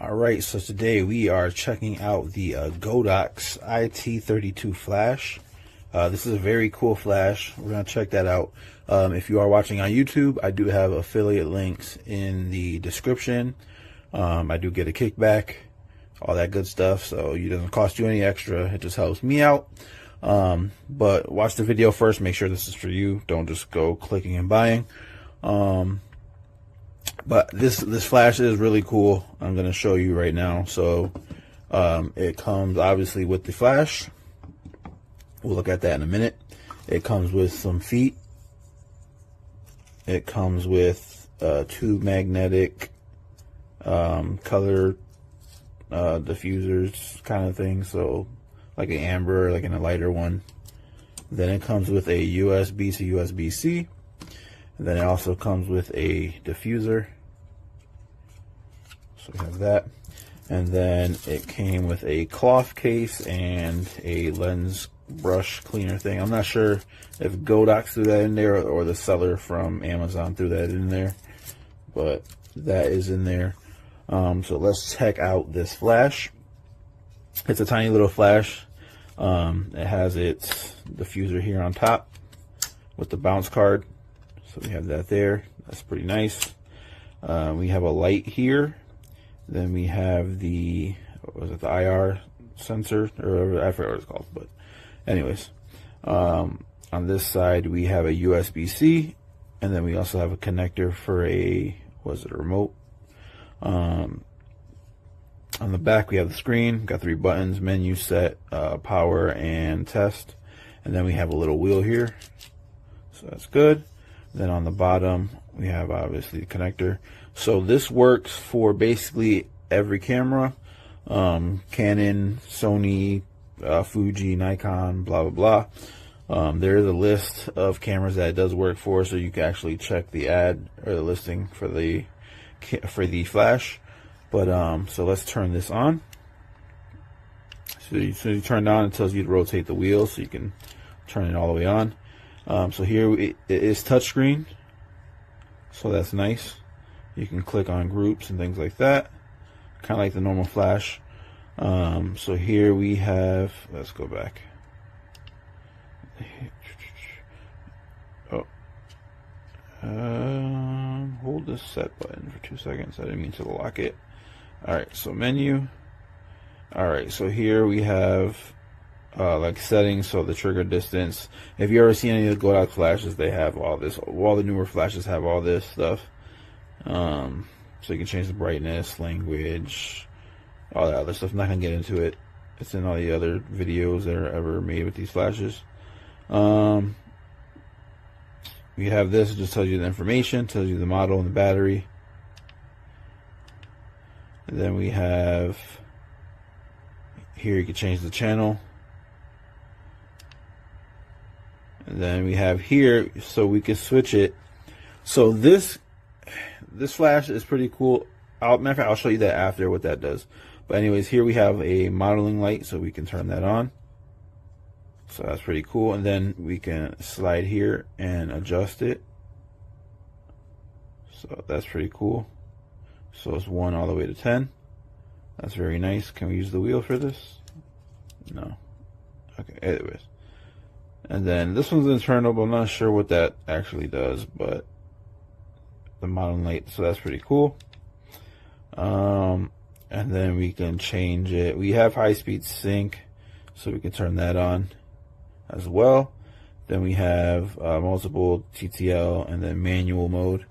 Alright, so today we are checking out the Godox iT32 flash. This is a very cool flash. We're going to check that out. If you are watching on YouTube, I do have affiliate links in the description. I do get a kickback, all that good stuff, so it doesn't cost you any extra. It just helps me out. But watch the video first, make sure this is for you. Don't just go clicking and buying. But this flash is really cool. I'm going to show you right now. So it comes obviously with the flash. We'll look at that in a minute. It comes with some feet. It comes with two magnetic color diffusers kind of thing. So like an amber, like in a lighter one. Then it comes with a USB to USB-C. And then it also comes with a diffuser. So we have that. And then it came with a cloth case and a lens brush cleaner thing. I'm not sure if Godox threw that in there or the seller from Amazon threw that in there, but that is in there. So let's check out this flash. It's a tiny little flash. It has its diffuser here on top with the bounce card. So we have that there. That's pretty nice. We have a light here. Then we have the, what was it, the IR sensor, or I forget what it's called, but anyways. On this side we have a USB-C, and then we also have a connector for a, was it a remote? On the back we have the screen, got 3 buttons: menu, set, power, and test. And then we have a little wheel here, so that's good. Then on the bottom we have obviously the connector. So this works for basically every camera, Canon, Sony, Fuji, Nikon, blah blah blah. There is a list of cameras that it does work for, so you can actually check the ad or the listing for the flash. But so let's turn this on. So you turn it on, it tells you to rotate the wheel, so you can turn it all the way on. So here it is touchscreen, so that's nice. You can click on groups and things like that, kind of like the normal flash. So here we have, let's go back. Oh, hold this set button for 2 seconds. I didn't mean to lock it. Alright, so menu. Alright, so here we have like settings, so the trigger distance. If you ever see any of the Godox flashes, they have all this. All the newer flashes have all this stuff. So you can change the brightness, language, all that other stuff. I'm not gonna get into it. It's in all the other videos that are ever made with these flashes. We have this. It just tells you the information, tells you the model and the battery. And then we have here, you can change the channel. And then we have here, so we can switch it. So this flash is pretty cool. Matter of fact, I'll show you that after what that does. But anyways, here we have a modeling light, so we can turn that on. So that's pretty cool. And then we can slide here and adjust it. So that's pretty cool. So it's 1 all the way to 10. That's very nice. Can we use the wheel for this? No. Okay, anyways. And then this one's internal, but I'm not sure what that actually does, but the modeling light, so that's pretty cool. And then we can change it. We have high-speed sync, so we can turn that on as well. Then we have multiple TTL and then manual mode,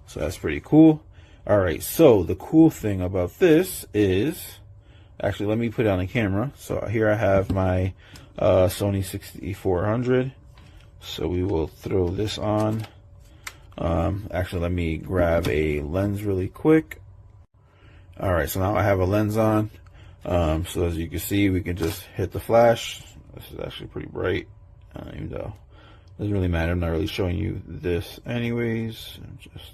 so that's pretty cool. Alright, so the cool thing about this is, actually let me put it on the camera. So here I have my Sony 6400, so we will throw this on. Actually, let me grab a lens really quick. Alright, so now I have a lens on. So as you can see, we can just hit the flash. This is actually pretty bright, even though it doesn't really matter. I'm not really showing you this anyways. I'm just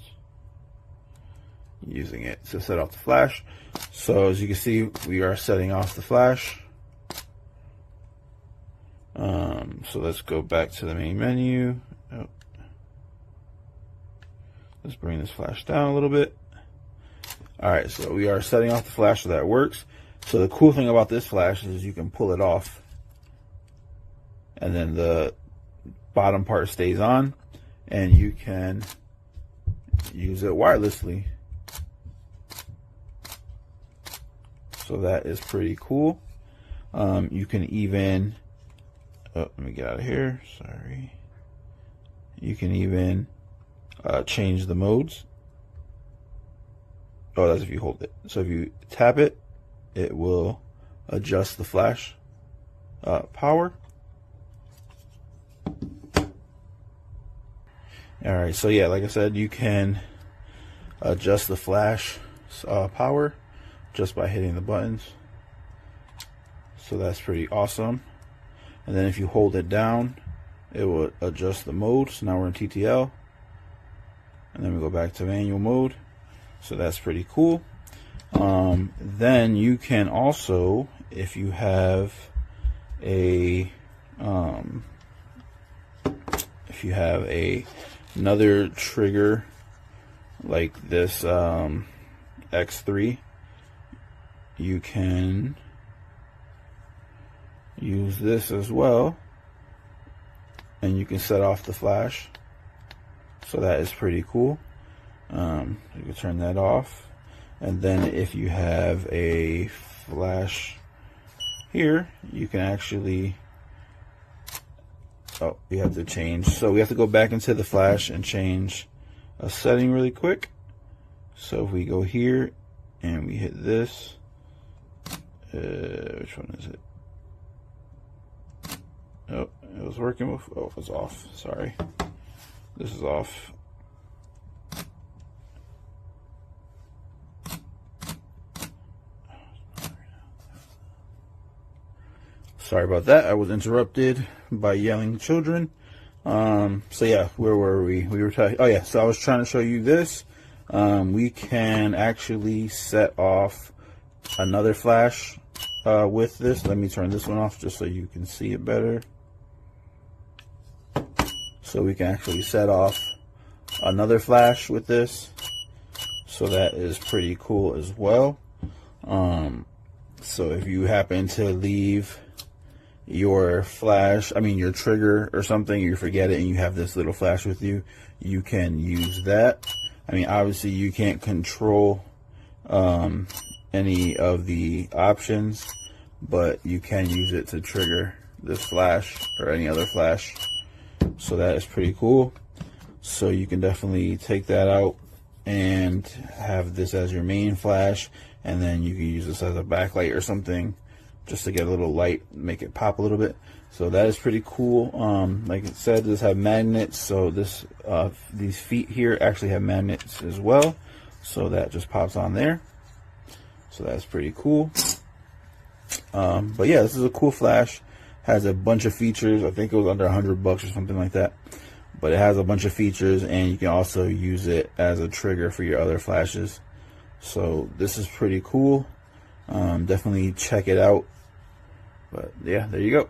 using it to set off the flash. So as you can see, we are setting off the flash. So let's go back to the main menu. Let's bring this flash down a little bit. Alright, so we are setting off the flash so that works. So the cool thing about this flash is you can pull it off and then the bottom part stays on, and you can use it wirelessly. So that is pretty cool. You can even, let me get out of here, sorry. You can even change the modes. Oh, that's if you hold it. So if you tap it, it will adjust the flash power. Alright, so yeah, like I said, you can adjust the flash power just by hitting the buttons. So that's pretty awesome. And then if you hold it down, it will adjust the mode. So now we're in TTL. And then we go back to manual mode. So that's pretty cool. Then you can also, if you have another trigger like this X3, you can use this as well, and you can set off the flash. So that is pretty cool. You can turn that off, and then if you have a flash here, you can actually, oh, we have to change. So we have to go back into the flash and change a setting really quick. So if we go here and we hit this, which one is it? Oh, it was working with, oh, it was off, sorry. This is off. Sorry about that. I was interrupted by yelling children. So yeah, where were we? We were talking. Oh yeah, so I was trying to show you this. We can actually set off another flash with this. Let me turn this one off just so you can see it better. So we can actually set off another flash with this. So that is pretty cool as well. So if you happen to leave your flash, your trigger or something, you forget it and you have this little flash with you, you can use that. Obviously you can't control any of the options, but you can use it to trigger this flash or any other flash. So that is pretty cool. So you can definitely take that out and have this as your main flash, and then you can use this as a backlight or something just to get a little light, make it pop a little bit. So that is pretty cool. Like it said, this have magnets, so this these feet here actually have magnets as well, so that just pops on there. So that's pretty cool. But yeah, this is a cool flash. Has a bunch of features. I think it was under $100 or something like that, but it has a bunch of features, and you can also use it as a trigger for your other flashes. So this is pretty cool. Definitely check it out. But yeah, there you go.